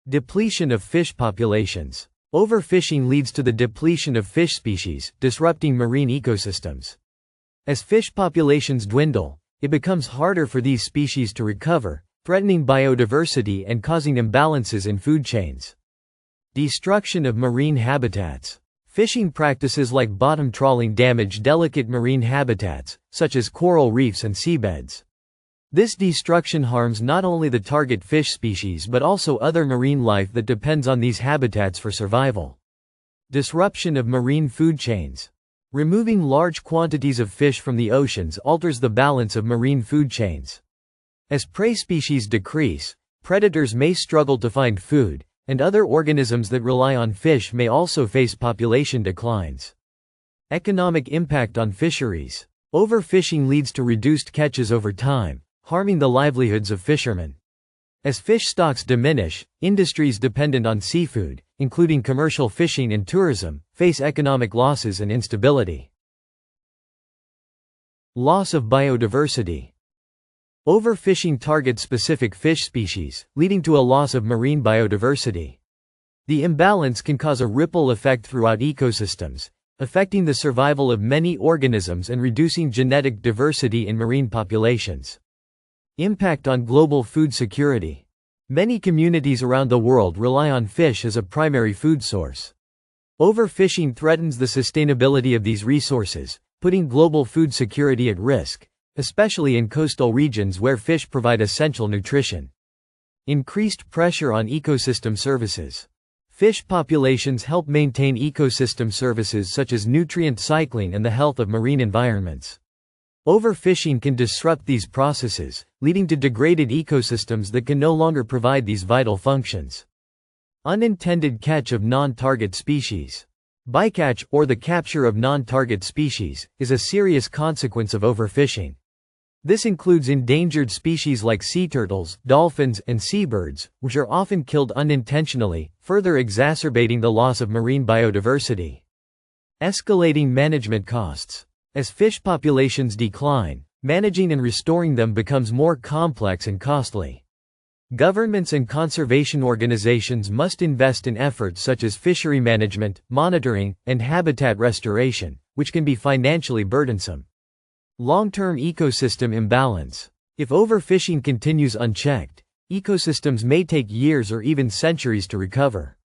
Depletion of fish populations. Overfishing leads to the depletion of fish species, disrupting marine ecosystems. As fish populations dwindle, it becomes harder for these species to recover, threatening biodiversity and causing imbalances in food chains. Destruction of marine habitats. Fishing practices like bottom trawling damage delicate marine habitats, such as coral reefs and seabeds. This destruction harms not only the target fish species but also other marine life that depends on these habitats for survival. Disruption of marine food chains. Removing large quantities of fish from the oceans alters the balance of marine food chains. As prey species decrease, predators may struggle to find food, and other organisms that rely on fish may also face population declines. Economic impact on fisheries. Overfishing leads to reduced catches over time, harming the livelihoods of fishermen. As fish stocks diminish, industries dependent on seafood, including commercial fishing and tourism, face economic losses and instability. Loss of biodiversity. Overfishing targets specific fish species, leading to a loss of marine biodiversity. The imbalance can cause a ripple effect throughout ecosystems, affecting the survival of many organisms and reducing genetic diversity in marine populations. Impact on global food security. Many communities around the world rely on fish as a primary food source. Overfishing threatens the sustainability of these resources, putting global food security at risk, especially in coastal regions where fish provide essential nutrition. Increased pressure on ecosystem services. Fish populations help maintain ecosystem services such as nutrient cycling and the health of marine environments. Overfishing can disrupt these processes, leading to degraded ecosystems that can no longer provide these vital functions. Unintended catch of non-target species. Bycatch, or the capture of non-target species, is a serious consequence of overfishing. This includes endangered species like sea turtles, dolphins, and seabirds, which are often killed unintentionally, further exacerbating the loss of marine biodiversity. Escalating management costs. As fish populations decline, managing and restoring them becomes more complex and costly. Governments and conservation organizations must invest in efforts such as fishery management, monitoring, and habitat restoration, which can be financially burdensome. Long-term ecosystem imbalance. If overfishing continues unchecked, ecosystems may take years or even centuries to recover.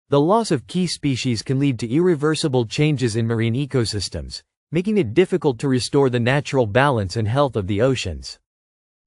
The loss of key species can lead to irreversible changes in marine ecosystems, making it difficult to restore the natural balance and health of the oceans.